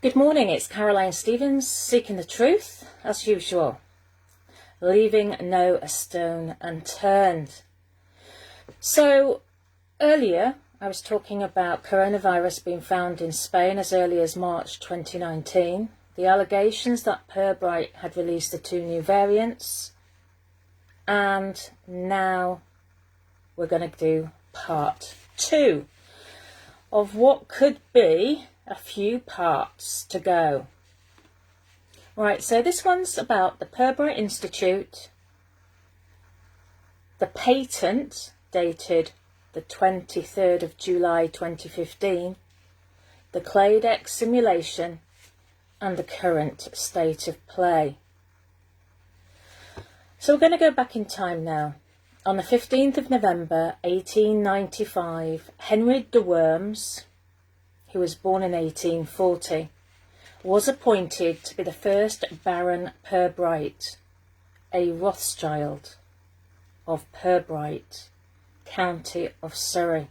Good morning, it's Caroline Stevens, seeking the truth, as usual, leaving no stone unturned. So, earlier I was talking about coronavirus being found in Spain as early as March 2019, the allegations that Pirbright had released the 2 new variants, and now we're going to do part 2 of what could be a few parts to go. Right, so this one's about the Pirbright Institute, the patent dated the 23rd of July 2015, the Claydex simulation, and the current state of play. So we're going to go back in time now. On the 15th of November 1895, Henry de Worms, who was born in 1840, was appointed to be the first Baron Pirbright, a Rothschild of Pirbright, County of Surrey,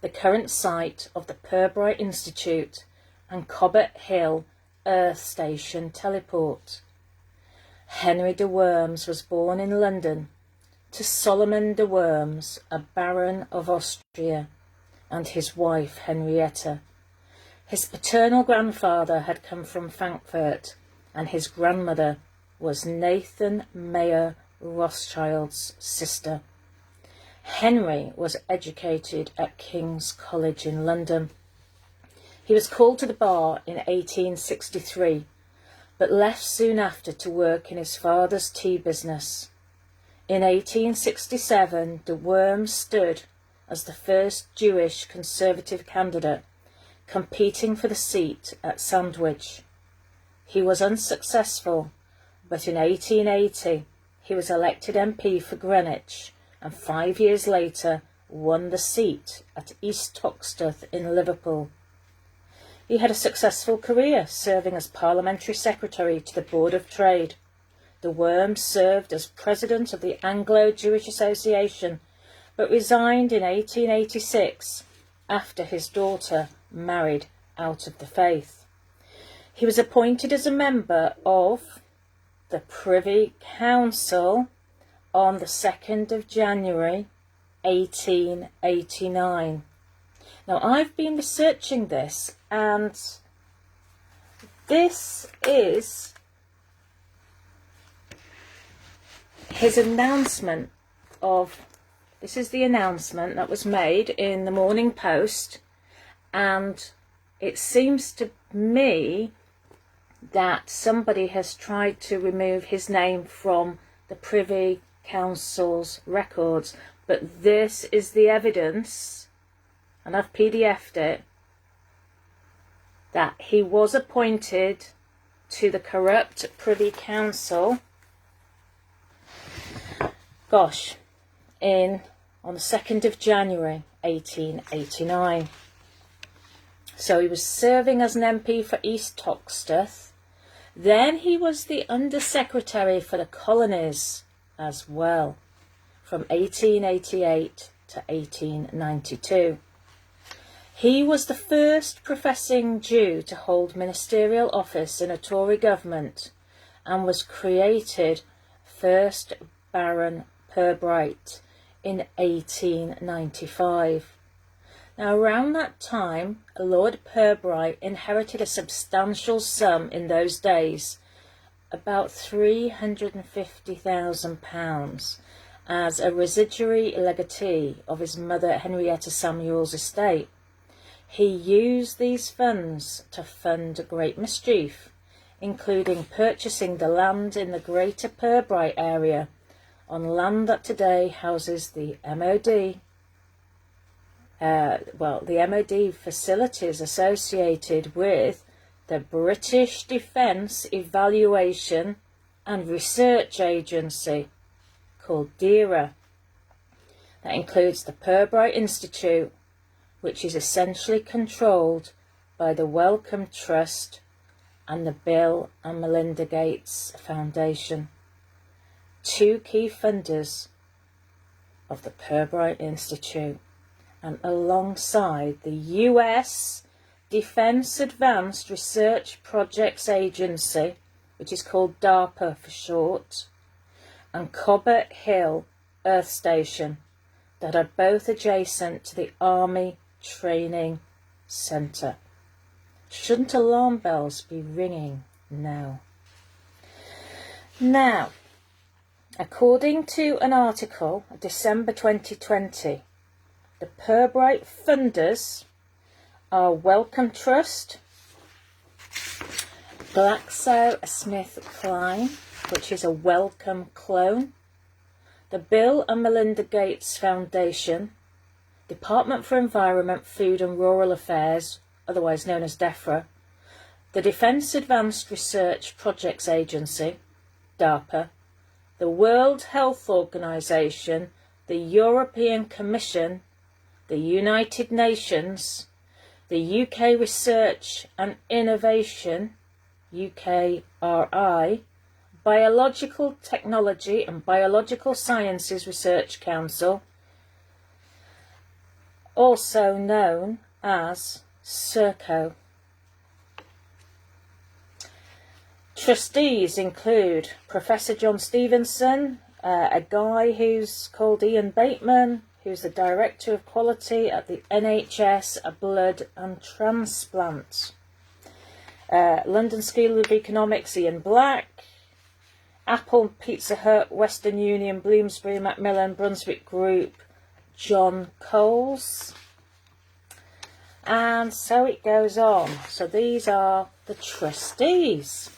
the current site of the Pirbright Institute and Cobbett Hill Earth Station teleport. Henry de Worms was born in London to Solomon de Worms, a Baron of Austria, and his wife Henrietta. His paternal grandfather had come from Frankfurt, and his grandmother was Nathan Mayer Rothschild's sister. Henry was educated at King's College in London. He was called to the bar in 1863, but left soon after to work in his father's tea business. In 1867, de Worms stood as the first Jewish Conservative candidate, competing for the seat at Sandwich. He was unsuccessful, but in 1880 he was elected MP for Greenwich, and 5 years later won the seat at East Toxteth in Liverpool. He had a successful career, serving as Parliamentary Secretary to the Board of Trade. De Worms served as President of the Anglo-Jewish Association, but resigned in 1886 after his daughter married out of the faith. He was appointed as a member of the Privy Council on the 2nd of January 1889. Now, I've been researching this, and this is his announcement this is the announcement that was made in the Morning Post, and it seems to me that somebody has tried to remove his name from the Privy Council's records, but this is the evidence, and I've PDF'd it, that he was appointed to the corrupt Privy Council, on the 2nd of January 1889. So he was serving as an MP for East Toxteth. Then he was the Under Secretary for the Colonies as well, from 1888 to 1892. He was the first professing Jew to hold ministerial office in a Tory government, and was created first Baron Pirbright in 1895. Now, around that time, Lord Pirbright inherited a substantial sum in those days, about £350,000, as a residuary legatee of his mother Henrietta Samuel's estate. He used these funds to fund great mischief, including purchasing the land in the Greater Pirbright area, on land that today houses the MOD. The MOD facilities associated with the British Defence Evaluation and Research Agency, called DERA. That includes the Pirbright Institute, which is essentially controlled by the Wellcome Trust and the Bill and Melinda Gates Foundation, 2 key funders of the Pirbright Institute, and alongside the US Defence Advanced Research Projects Agency, which is called DARPA for short, and Cobbett Hill Earth Station, that are both adjacent to the Army Training Centre. Shouldn't alarm bells be ringing now? Now, according to an article, December 2020, the Pirbright funders are Wellcome Trust, GlaxoSmithKline, which is a Wellcome clone, the Bill and Melinda Gates Foundation, Department for Environment, Food and Rural Affairs, otherwise known as DEFRA, the Defence Advanced Research Projects Agency, DARPA, the World Health Organization, the European Commission, the United Nations, the UK Research and Innovation, UKRI, Biological Technology and Biological Sciences Research Council, also known as CERCO. Trustees include Professor John Stevenson, a guy who's called Ian Bateman, who's the Director of Quality at the NHS Blood and Transplant. London School of Economics, Ian Black. Apple, Pizza Hut, Western Union, Bloomsbury, Macmillan, Brunswick Group, John Coles. And so it goes on. So these are the trustees.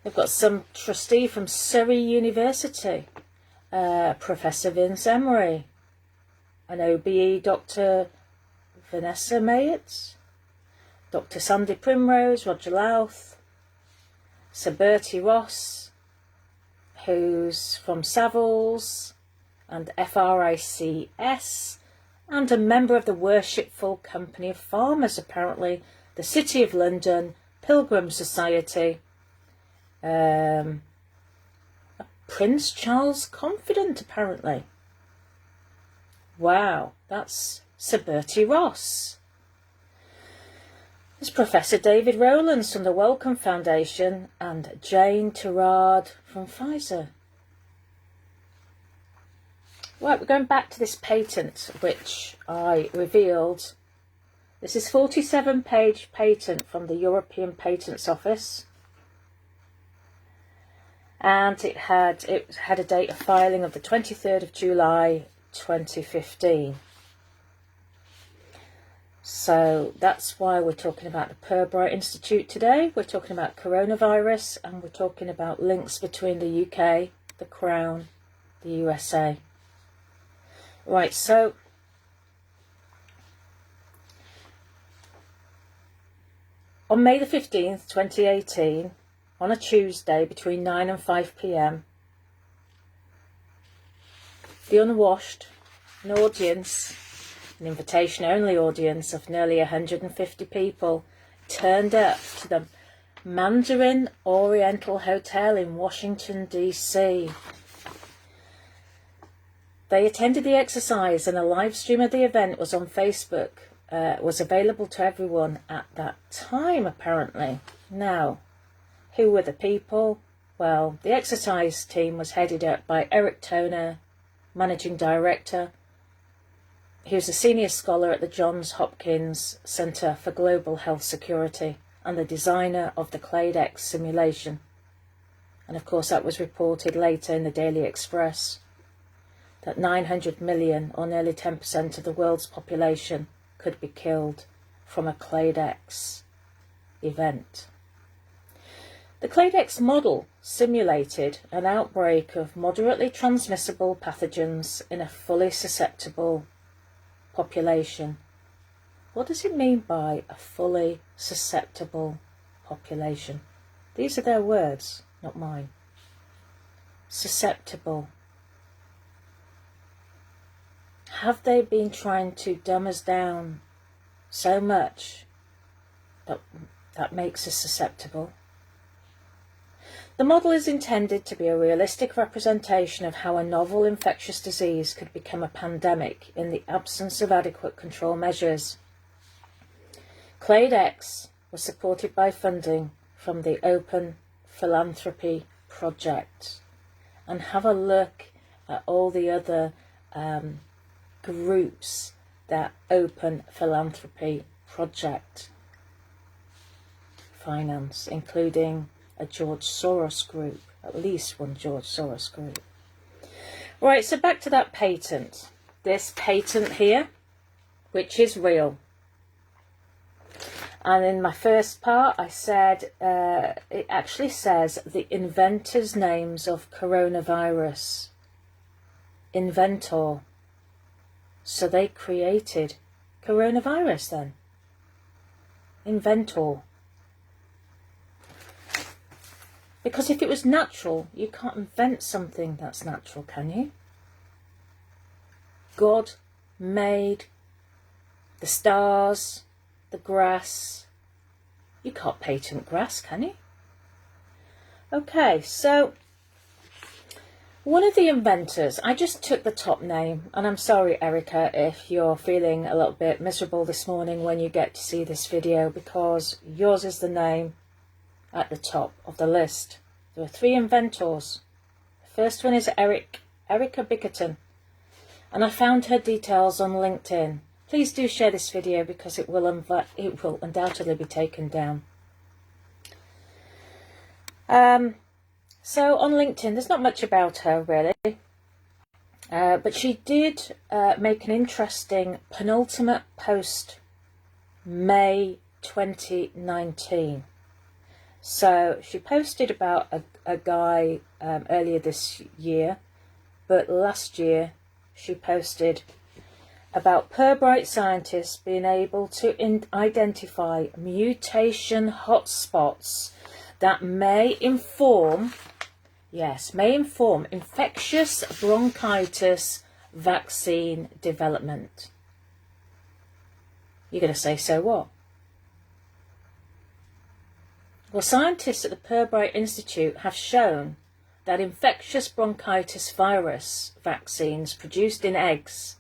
They've got some trustee from Surrey University, Professor Vince Emery, an OBE, Dr. Vanessa Mayett, Dr. Sandy Primrose, Roger Louth, Sir Bertie Ross, who's from Savills and FRICS, and a member of the Worshipful Company of Farmers, apparently, the City of London, Pilgrim Society, Prince Charles Confident, apparently. Wow, that's Sir Bertie Ross. There's Professor David Rowlands from the Wellcome Foundation and Jane Tirade from Pfizer. Right, we're going back to this patent which I revealed. This is a 47-page patent from the European Patents Office. And it had a date of filing of the 23rd of July 2015. So that's why we're talking about the Pirbright Institute today. We're talking about coronavirus, and we're talking about links between the UK, the Crown, the USA. Right, so on May the 15th, 2018, on a Tuesday between 9 and 5 p.m, the Unwashed, an audience, an invitation-only audience of nearly 150 people, turned up to the Mandarin Oriental Hotel in Washington, D.C. They attended the exercise, and a live stream of the event was on Facebook, was available to everyone at that time, apparently. Now, who were the people? Well, the exercise team was headed up by Eric Toner, Managing Director. He was a senior scholar at the Johns Hopkins Center for Global Health Security and the designer of the Clade-X simulation. And of course that was reported later in the Daily Express, that 900 million, or nearly 10% of the world's population, could be killed from a Clade-X event. The Clade-X model simulated an outbreak of moderately transmissible pathogens in a fully susceptible population. What does it mean by a fully susceptible population? These are their words, not mine. Susceptible. Have they been trying to dumb us down so much that makes us susceptible? The model is intended to be a realistic representation of how a novel infectious disease could become a pandemic in the absence of adequate control measures. Clade X was supported by funding from the Open Philanthropy Project. And have a look at all the other groups that Open Philanthropy Project finance, including a George Soros group, at least one George Soros group. Right, so back to that patent. This patent here, which is real. And in my first part, I said, it actually says the inventors' names of coronavirus. Inventor. So they created coronavirus then. Inventor. Because if it was natural, you can't invent something that's natural, can you? God made the stars, the grass. You can't patent grass, can you? Okay, so one of the inventors, I just took the top name, and I'm sorry, Erica, if you're feeling a little bit miserable this morning when you get to see this video, because yours is the name at the top of the list. There are 3 inventors. The first one is Erica Bickerton, and I found her details on LinkedIn. Please do share this video because it will undoubtedly be taken down. So on LinkedIn, there's not much about her really, but she did make an interesting penultimate post, May 2019. So she posted about a guy earlier this year, but last year she posted about Pirbright scientists being able to identify mutation hotspots that may inform infectious bronchitis vaccine development. You're going to say, so what? Well, scientists at the Pirbright Institute have shown that infectious bronchitis virus vaccines produced in eggs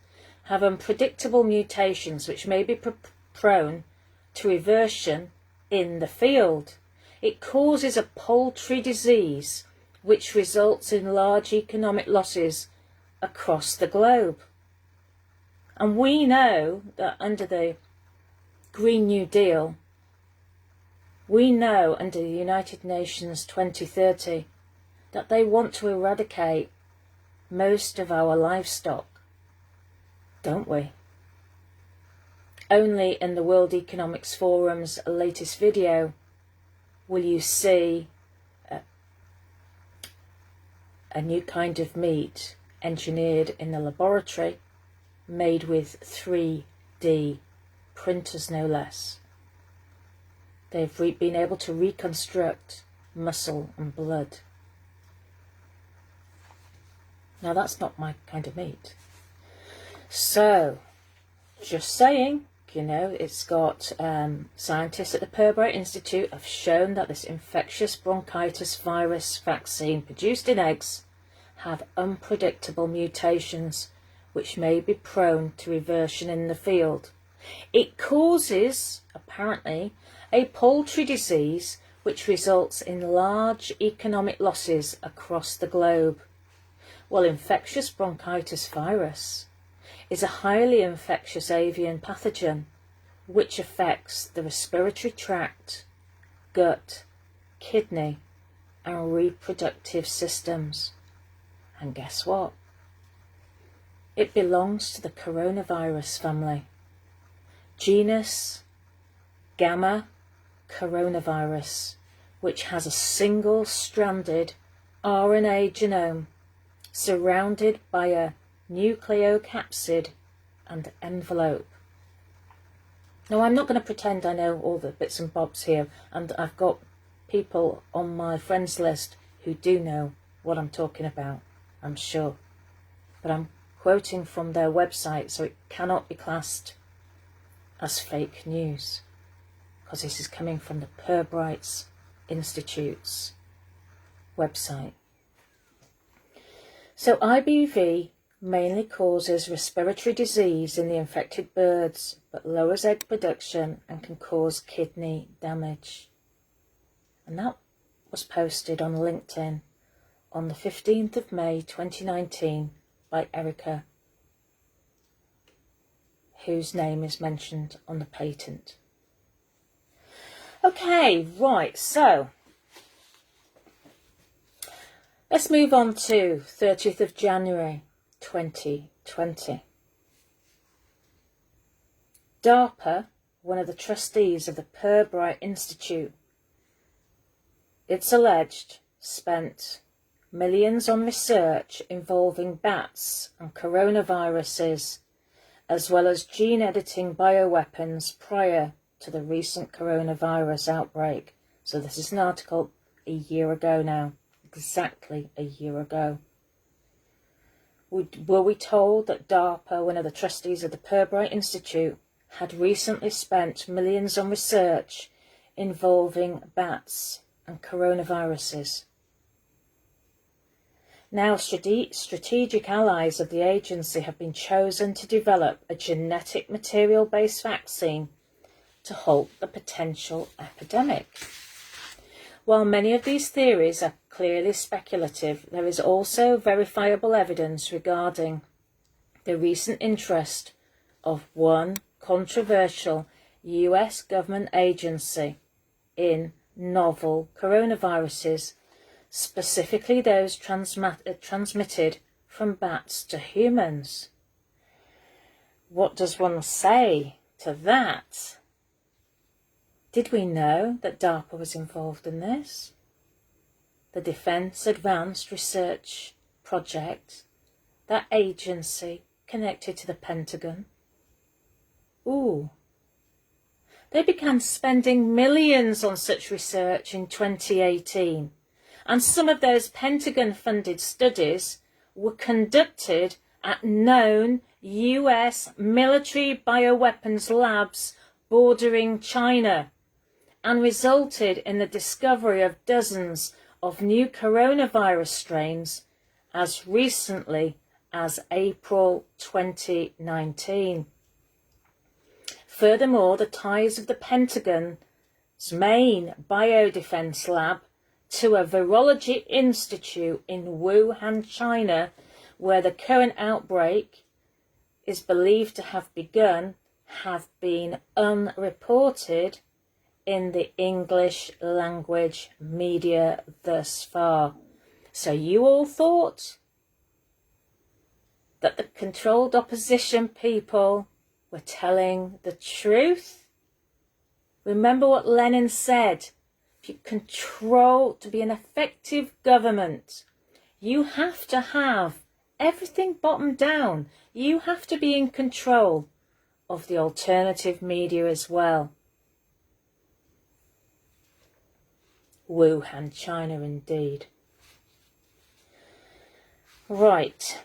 have unpredictable mutations which may be prone to reversion in the field. It causes a poultry disease which results in large economic losses across the globe. And we know that under the Green New Deal, we know under the United Nations 2030 that they want to eradicate most of our livestock, don't we? Only in the World Economics Forum's latest video will you see a new kind of meat engineered in the laboratory, made with 3D printers no less. They've been able to reconstruct muscle and blood. Now that's not my kind of meat. So, just saying, you know, it's got scientists at the Pirbright Institute have shown that this infectious bronchitis virus vaccine produced in eggs have unpredictable mutations which may be prone to reversion in the field. It causes, apparently, a poultry disease which results in large economic losses across the globe. Well, infectious bronchitis virus is a highly infectious avian pathogen which affects the respiratory tract, gut, kidney and reproductive systems. And guess what? It belongs to the coronavirus family. Genus Gamma coronavirus, which has a single-stranded RNA genome surrounded by a nucleocapsid and envelope. Now, I'm not going to pretend I know all the bits and bobs here, and I've got people on my friends list who do know what I'm talking about, I'm sure. But I'm quoting from their website, so it cannot be classed as fake news, because this is coming from the Pirbright Institute's website. So IBV mainly causes respiratory disease in the infected birds, but lowers egg production and can cause kidney damage. And that was posted on LinkedIn on the 15th of May 2019 by Erica, whose name is mentioned on the patent. Okay, right, so let's move on to 30th of January 2020. DARPA, one of the trustees of the Pirbright Institute, it's alleged, spent millions on research involving bats and coronaviruses, as well as gene editing bioweapons prior to the recent coronavirus outbreak. So this is an article a year ago now, exactly a year ago. Were we told that DARPA, one of the trustees of the Pirbright Institute, had recently spent millions on research involving bats and coronaviruses? Now, strategic allies of the agency have been chosen to develop a genetic material-based vaccine to halt the potential epidemic. While many of these theories are clearly speculative, there is also verifiable evidence regarding the recent interest of one controversial US government agency in novel coronaviruses, specifically those transmitted from bats to humans. What does one say to that? Did we know that DARPA was involved in this? The Defense Advanced Research Project, that agency connected to the Pentagon. Ooh. They began spending millions on such research in 2018, and some of those Pentagon-funded studies were conducted at known US military bioweapons labs bordering China, and resulted in the discovery of dozens of new coronavirus strains as recently as April 2019. Furthermore, the ties of the Pentagon's main biodefense lab to a virology institute in Wuhan, China, where the current outbreak is believed to have begun, have been unreported in the English language media thus far. So you all thought that the controlled opposition people were telling the truth? Remember what Lenin said. If you control, to be an effective government, you have to have everything bottomed down. You have to be in control of the alternative media as well. Wuhan, China, indeed. Right.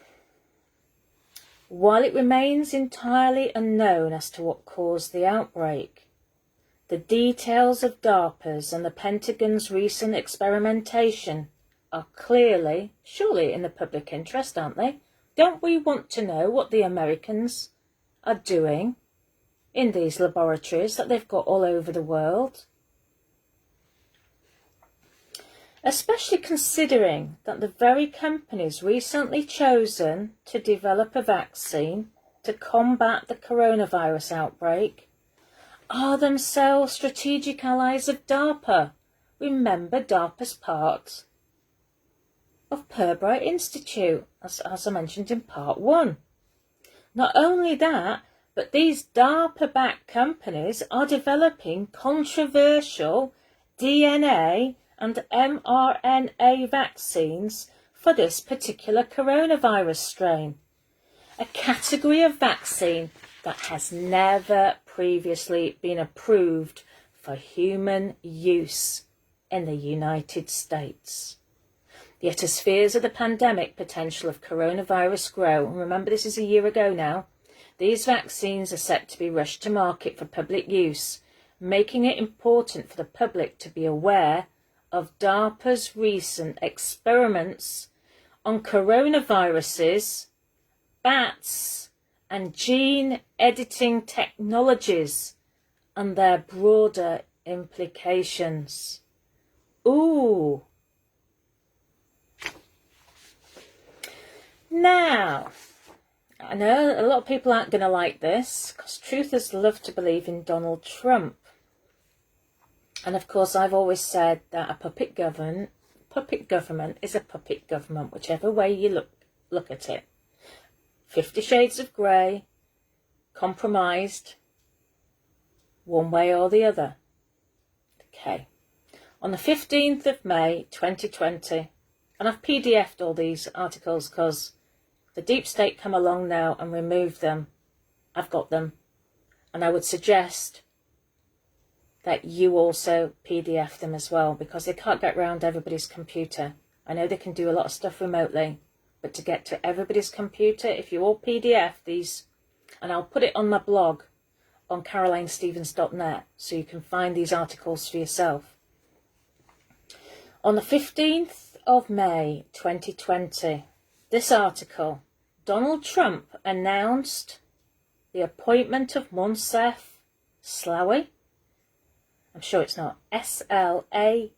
While it remains entirely unknown as to what caused the outbreak, the details of DARPA's and the Pentagon's recent experimentation are clearly, surely in the public interest, aren't they? Don't we want to know what the Americans are doing in these laboratories that they've got all over the world? Especially considering that the very companies recently chosen to develop a vaccine to combat the coronavirus outbreak are themselves strategic allies of DARPA. Remember, DARPA's part of Pirbright Institute, as I mentioned in part 1. Not only that, but these DARPA-backed companies are developing controversial DNA and mRNA vaccines for this particular coronavirus strain, a category of vaccine that has never previously been approved for human use in the United States. Yet as fears of the pandemic potential of coronavirus grow, and remember this is a year ago now, these vaccines are set to be rushed to market for public use, making it important for the public to be aware of DARPA's recent experiments on coronaviruses bats, and gene editing technologies and their broader implications. Ooh. Now, I know a lot of people aren't going to like this because truthers love to believe in Donald Trump. And of course, I've always said that a puppet government is a puppet government, whichever way you look at it. 50 Shades of Grey, compromised, one way or the other. Okay. On the 15th of May 2020, and I've PDF'd all these articles because the deep state come along now and remove them. I've got them. And I would suggest that you also PDF them as well, because they can't get round everybody's computer. I know they can do a lot of stuff remotely, but to get to everybody's computer, if you all PDF these, and I'll put it on my blog on carolinestevens.net so you can find these articles for yourself. On the 15th of May 2020, this article, Donald Trump announced the appointment of Moncef Slaoui. I'm sure it's not Slaoui.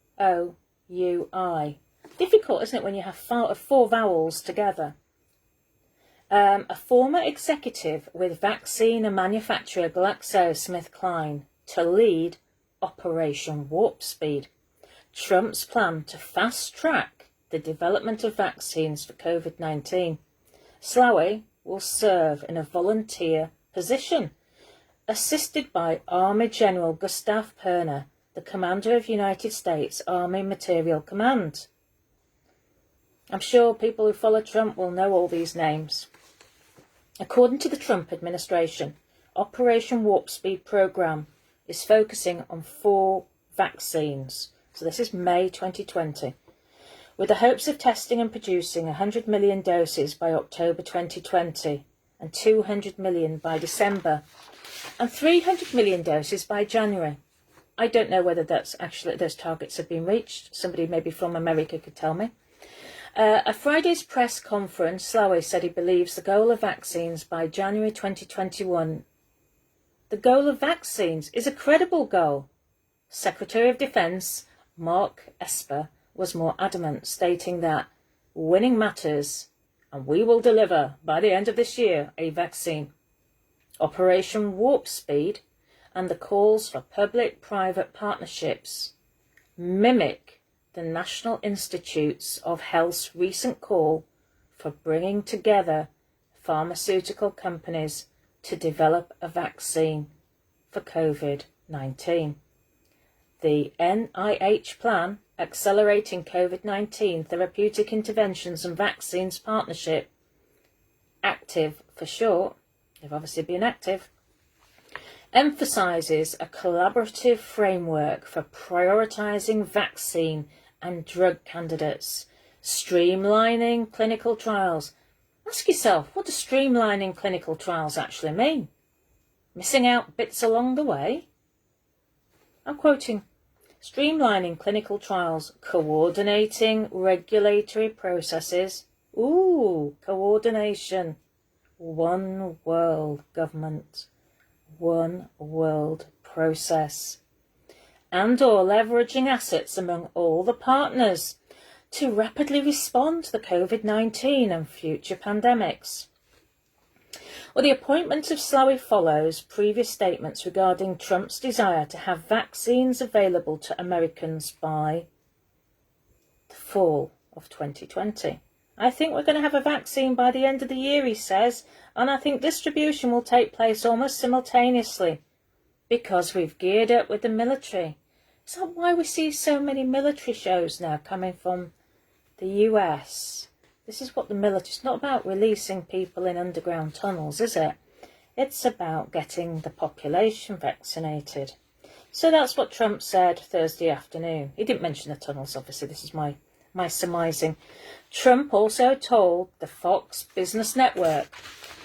Difficult, isn't it, when you have four vowels together? A former executive with vaccine and manufacturer GlaxoSmithKline to lead Operation Warp Speed. Trump's plan to fast-track the development of vaccines for COVID-19. Slaoui will serve in a volunteer position, assisted by Army General Gustav Perner, the commander of United States Army Materiel Command. I'm sure people who follow Trump will know all these names. According to the Trump administration, Operation Warp Speed program is focusing on 4 vaccines. So this is May 2020, with the hopes of testing and producing 100 million doses by October 2020 and 200 million by December and 300 million doses by January. I don't know whether that's actually those targets have been reached. Somebody maybe from America could tell me. At Friday's press conference, Slaoui said he believes the goal of vaccines by January 2021. The goal of vaccines is a credible goal. Secretary of Defense Mark Esper was more adamant, stating that winning matters and we will deliver by the end of this year a vaccine. Operation Warp Speed and the calls for public-private partnerships mimic the National Institutes of Health's recent call for bringing together pharmaceutical companies to develop a vaccine for COVID-19. The NIH plan, Accelerating COVID-19 Therapeutic Interventions and Vaccines Partnership, ACTIV for short, they've obviously been active, emphasises a collaborative framework for prioritising vaccine and drug candidates, streamlining clinical trials. Ask yourself, what does streamlining clinical trials actually mean? Missing out bits along the way? I'm quoting, streamlining clinical trials, coordinating regulatory processes. Ooh, coordination. One world government. One world process. And or leveraging assets among all the partners to rapidly respond to the COVID-19 and future pandemics. Well, the appointment of Slaoui follows previous statements regarding Trump's desire to have vaccines available to Americans by the fall of 2020. I think we're going to have a vaccine by the end of the year, he says, and I think distribution will take place almost simultaneously because we've geared up with the military. Is that why we see so many military shows now coming from the US? This is what the military, it's not about releasing people in underground tunnels, is it? It's about getting the population vaccinated. So that's what Trump said Thursday afternoon. He didn't mention the tunnels, obviously, this is my surmising. Trump also told the Fox Business Network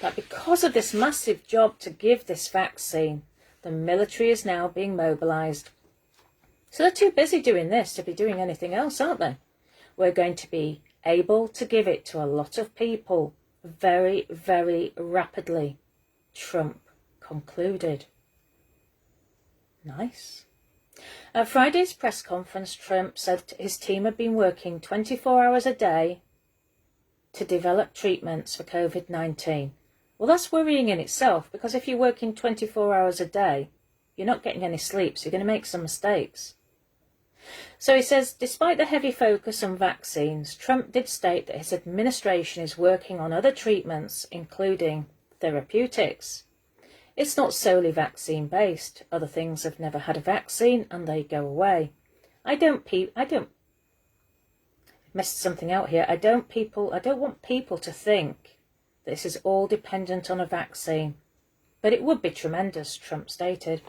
that because of this massive job to give this vaccine, the military is now being mobilised. So they're too busy doing this to be doing anything else, aren't they? We're going to be able to give it to a lot of people very, very rapidly, Trump concluded. Nice. At Friday's press conference, Trump said his team had been working 24 hours a day to develop treatments for COVID-19. Well, that's worrying in itself, because if you're working 24 hours a day, you're not getting any sleep, so you're going to make some mistakes. So he says, despite the heavy focus on vaccines, Trump did state that his administration is working on other treatments, including therapeutics. It's not solely vaccine-based. Other things have never had a vaccine and they go away. I don't missed something out here. I don't want people to think this is all dependent on a vaccine. But it would be tremendous, Trump stated.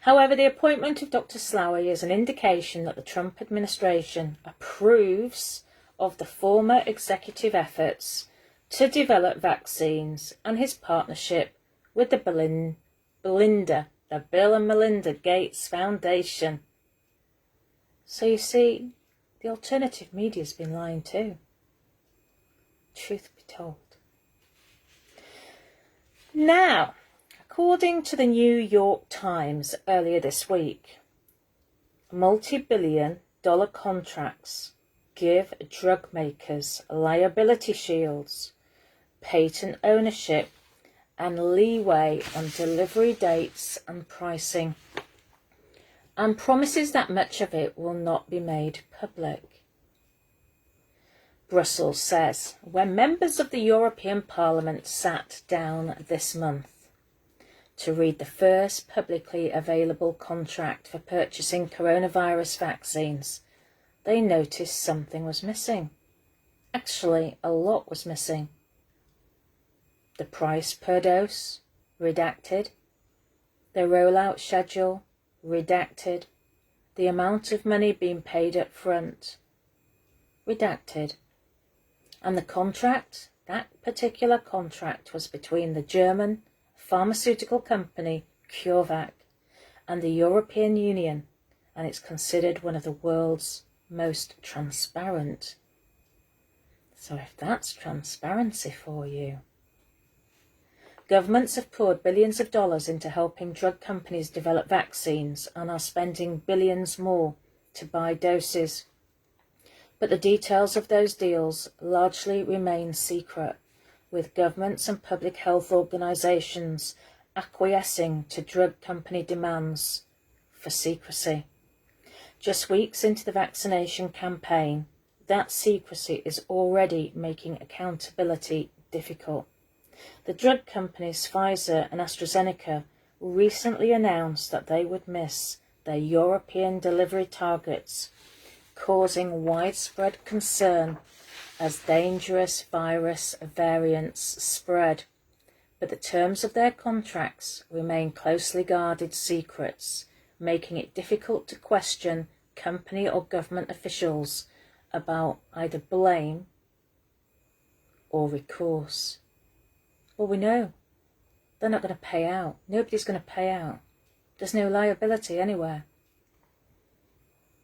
However, the appointment of Dr. Slaoui is an indication that the Trump administration approves of the former executive efforts to develop vaccines and his partnership with the Bill and Melinda Gates Foundation. So you see, the alternative media's been lying too. Truth be told. Now, according to the New York Times earlier this week, multi-billion-dollar contracts give drug makers liability shields, patent ownership, and leeway on delivery dates and pricing, and promises that much of it will not be made public. Brussels says when members of the European Parliament sat down this month to read the first publicly available contract for purchasing coronavirus vaccines, they noticed something was missing. Actually, a lot was missing. The price per dose, redacted. The rollout schedule, redacted. The amount of money being paid up front, redacted. And the contract, that particular contract, was between the German pharmaceutical company CureVac and the European Union, and it's considered one of the world's most transparent. So if that's transparency for you. Governments have poured billions of dollars into helping drug companies develop vaccines and are spending billions more to buy doses. But the details of those deals largely remain secret, with governments and public health organisations acquiescing to drug company demands for secrecy. Just weeks into the vaccination campaign, that secrecy is already making accountability difficult. The drug companies Pfizer and AstraZeneca recently announced that they would miss their European delivery targets, causing widespread concern as dangerous virus variants spread. But the terms of their contracts remain closely guarded secrets, making it difficult to question company or government officials about either blame or recourse. Well, we know they're not going to pay out. Nobody's going to pay out. There's no liability anywhere.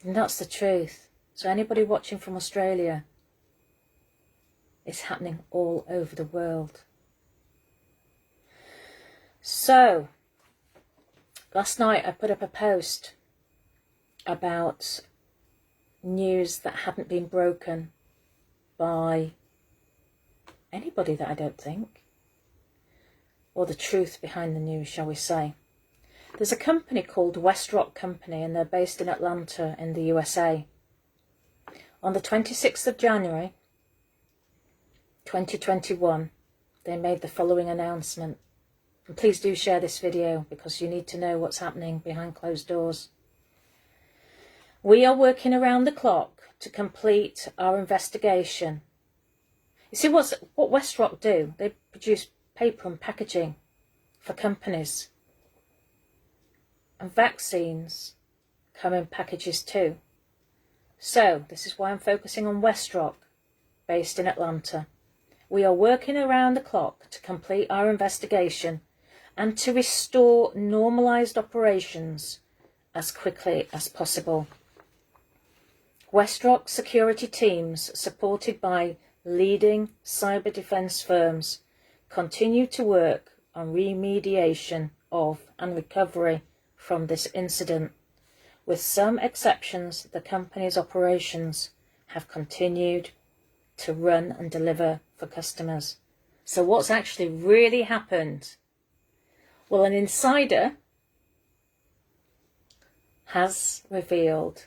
And that's the truth. So anybody watching from Australia, it's happening all over the world. So, last night I put up a post about news that hadn't been broken by anybody that I don't think, or the truth behind the news, shall we say. There's a company called WestRock Company, and they're based in Atlanta in the USA. On the 26th of January 2021, they made the following announcement. And please do share this video because you need to know what's happening behind closed doors. We are working around the clock to complete our investigation. You see, what WestRock do? They produce paper and packaging for companies. And vaccines come in packages too. So, this is why I'm focusing on WestRock, based in Atlanta. We are working around the clock to complete our investigation and to restore normalised operations as quickly as possible. WestRock security teams, supported by leading cyber defence firms continue to work on remediation of and recovery from this incident. With some exceptions, the company's operations have continued to run and deliver for customers. So what's actually really happened? Well, an insider has revealed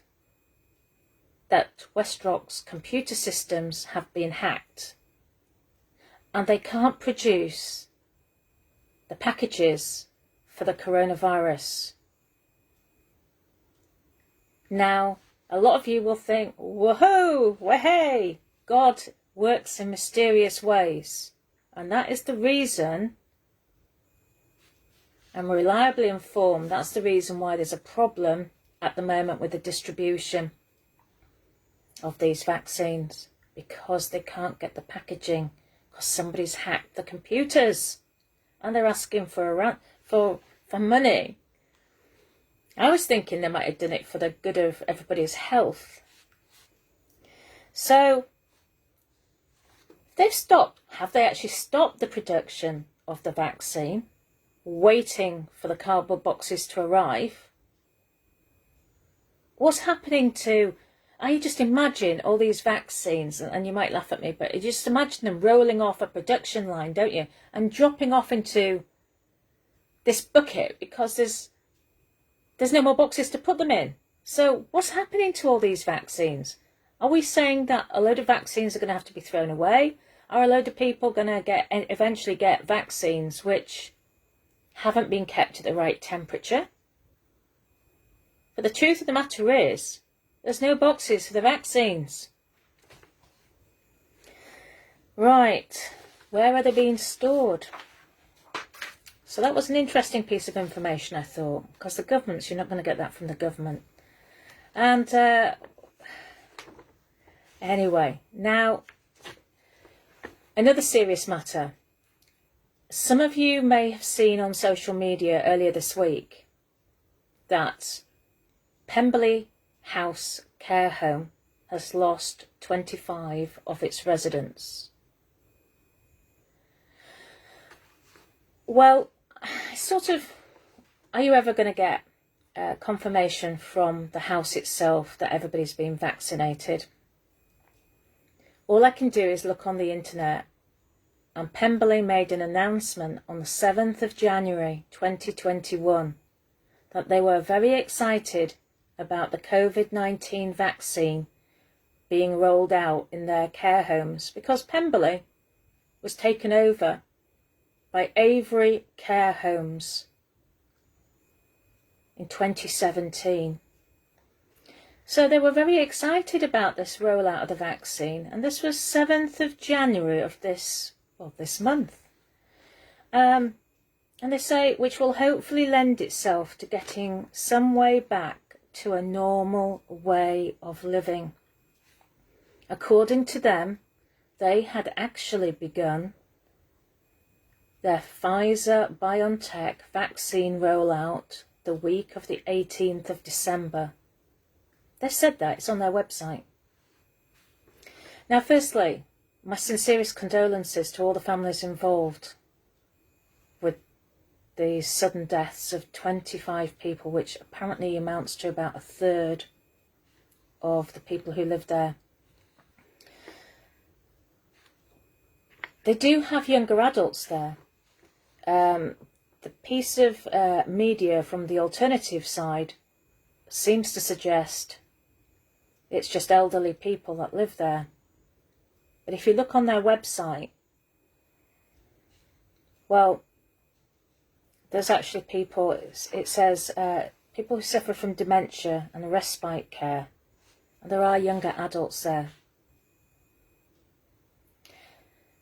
that WestRock's computer systems have been hacked and they can't produce the packages for the coronavirus. Now, a lot of you will think, whoa, hey, God works in mysterious ways. And that is the reason, I'm reliably informed, that's the reason why there's a problem at the moment with the distribution of these vaccines, because they can't get the packaging, because somebody's hacked the computers and they're asking for money. I was thinking they might have done it for the good of everybody's health. So have they actually stopped the production of the vaccine, waiting for the cardboard boxes to arrive? What's happening to, you just imagine all these vaccines, and you might laugh at me, but you just imagine them rolling off a production line, don't you? And dropping off into this bucket because there's no more boxes to put them in. So what's happening to all these vaccines? Are we saying that a load of vaccines are going to have to be thrown away? Are a load of people going to eventually get vaccines which haven't been kept at the right temperature? But the truth of the matter is, there's no boxes for the vaccines. Right, where are they being stored? So that was an interesting piece of information, I thought, because the governments, you're not going to get that from the government. And anyway, now, another serious matter. Some of you may have seen on social media earlier this week that Pemberley House Care Home has lost 25 of its residents. Well, are you ever going to get confirmation from the house itself that everybody's been vaccinated? All I can do is look on the internet, and Pemberley made an announcement on the 7th of January 2021 that they were very excited about the COVID-19 vaccine being rolled out in their care homes, because Pemberley was taken over by Avery Care Homes in 2017. So they were very excited about this rollout of the vaccine, and this was 7th of January of this month. And they say, which will hopefully lend itself to getting some way back to a normal way of living. According to them, they had actually begun their Pfizer-BioNTech vaccine rollout the week of the 18th of December. They said that, it's on their website. Now, firstly, my sincerest condolences to all the families involved with the sudden deaths of 25 people, which apparently amounts to about a third of the people who lived there. They do have younger adults there. The piece of media from the alternative side seems to suggest it's just elderly people that live there. But if you look on their website, well, there's actually people, it says people who suffer from dementia and respite care. And there are younger adults there.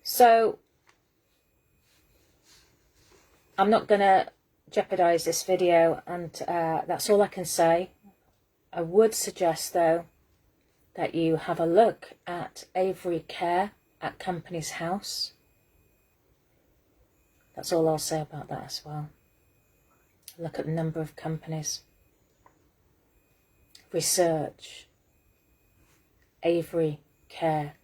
So I'm not going to jeopardise this video, and that's all I can say. I would suggest, though, that you have a look at Avery Care at Companies House. That's all I'll say about that as well. Look at the number of companies. Research Avery Care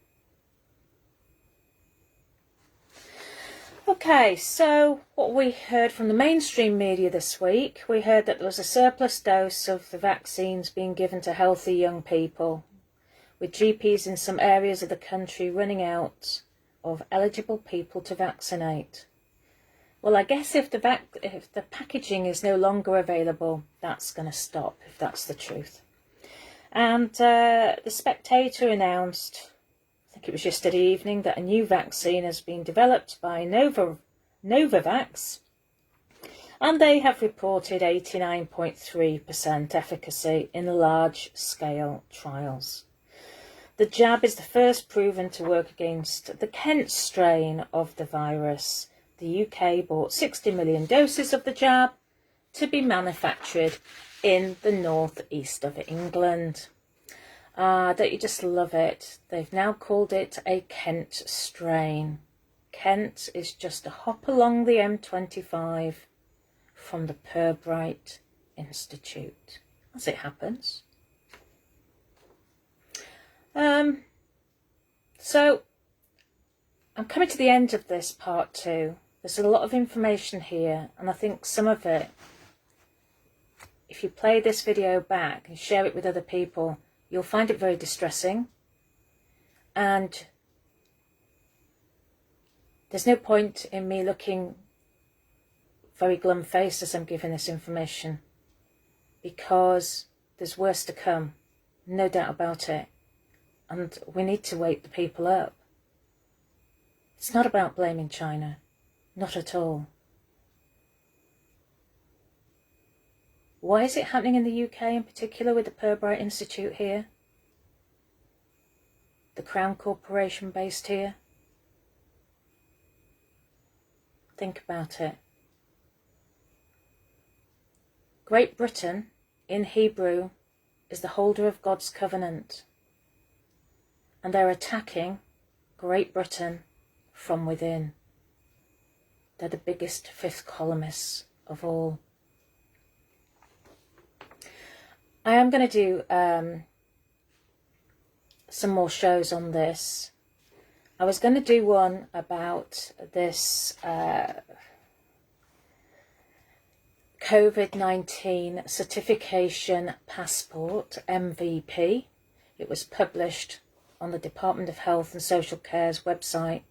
Okay, so what we heard from the mainstream media this week, we heard that there was a surplus dose of the vaccines being given to healthy young people, with GPs in some areas of the country running out of eligible people to vaccinate. Well, I guess if the packaging is no longer available, that's going to stop, if that's the truth. And the Spectator announced, I think it was yesterday evening, that a new vaccine has been developed by Novavax, and they have reported 89.3% efficacy in large-scale trials. The jab is the first proven to work against the Kent strain of the virus. The UK bought 60 million doses of the jab to be manufactured in the northeast of England. Don't you just love it? They've now called it a Kent strain. Kent is just a hop along the M25 from the Pirbright Institute, as it happens. So I'm coming to the end of this part 2. There's a lot of information here, and I think some of it, if you play this video back and share it with other people, you'll find it very distressing, and there's no point in me looking very glum-faced as I'm giving this information, because there's worse to come, no doubt about it, and we need to wake the people up. It's not about blaming China, not at all. Why is it happening in the UK in particular with the Pirbright Institute here? The Crown Corporation based here? Think about it. Great Britain, in Hebrew, is the holder of God's covenant, and they're attacking Great Britain from within. They're the biggest fifth columnists of all. I am going to do some more shows on this. I was going to do one about this COVID-19 certification passport, MVP. It was published on the Department of Health and Social Care's website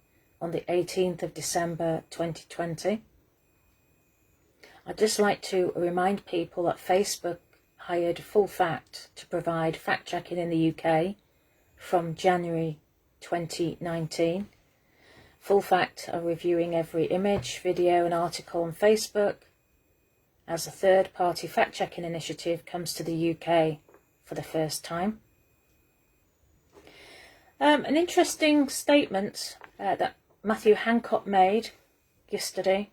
on the 18th of December 2020. I'd just like to remind people that Facebook hired Full Fact to provide fact-checking in the UK from January 2019. Full Fact are reviewing every image, video and article on Facebook as a third-party fact-checking initiative comes to the UK for the first time. An interesting statement that Matthew Hancock made yesterday.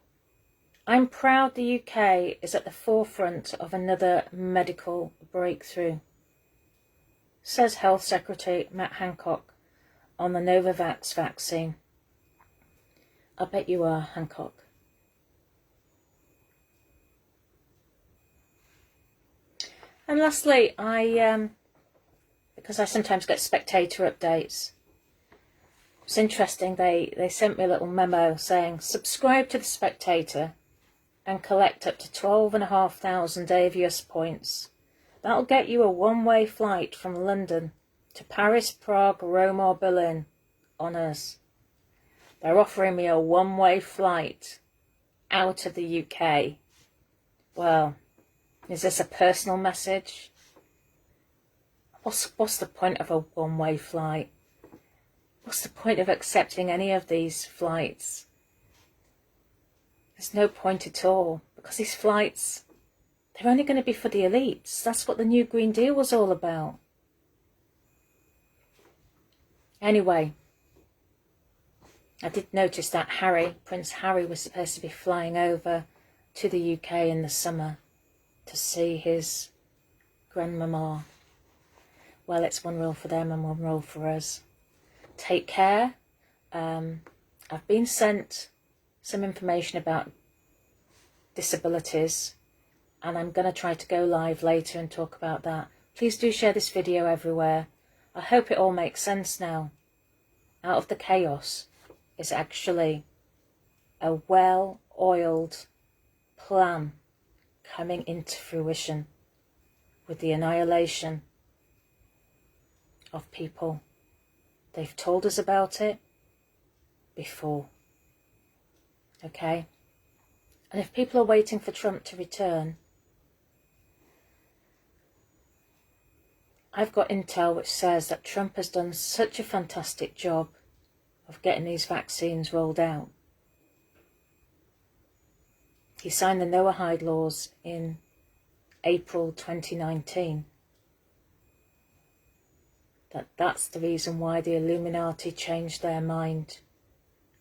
I'm proud the UK is at the forefront of another medical breakthrough, says Health Secretary Matt Hancock on the Novavax vaccine. I bet you are, Hancock. And lastly, because I sometimes get Spectator updates, it's interesting, they sent me a little memo saying, subscribe to the Spectator and collect up to 12,500 Avios points. That'll get you a one-way flight from London to Paris, Prague, Rome or Berlin on us. They're offering me a one-way flight out of the UK. Well, is this a personal message? What's the point of a one-way flight? What's the point of accepting any of these flights? There's no point at all, because these flights, they're only going to be for the elites. That's what the new Green Deal was all about. Anyway, I did notice that Prince Harry was supposed to be flying over to the UK in the summer to see his grandmama. Well, it's one rule for them and one rule for us. Take care. I've been sent some information about disabilities, and I'm going to try to go live later and talk about that. Please do share this video everywhere. I hope it all makes sense now. Out of the chaos is actually a well-oiled plan coming into fruition with the annihilation of people. They've told us about it before. Okay? And if people are waiting for Trump to return, I've got intel which says that Trump has done such a fantastic job of getting these vaccines rolled out. He signed the Noahide laws in April 2019. That's the reason why the Illuminati changed their mind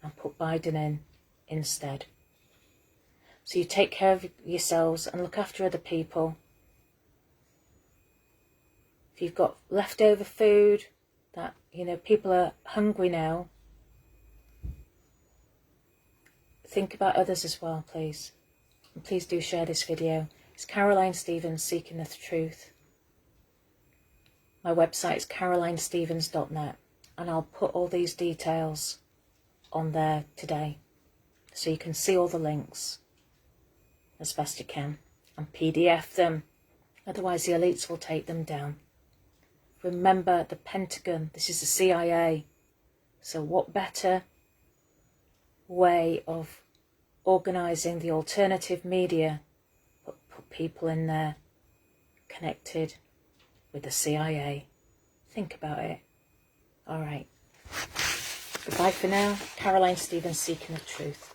and put Biden in instead. So you take care of yourselves and look after other people. If you've got leftover food, that, you know, people are hungry now, think about others as well, please. And please do share this video. It's Caroline Stevens, Seeking the Truth. My website is carolinestevens.net, and I'll put all these details on there today so you can see all the links as best you can and PDF them, otherwise the elites will take them down. Remember, the Pentagon, this is the CIA, so what better way of organising the alternative media but put people in there connected with the CIA. Think about it. Alright. Goodbye for now. Caroline Stevens, Seeking the Truth.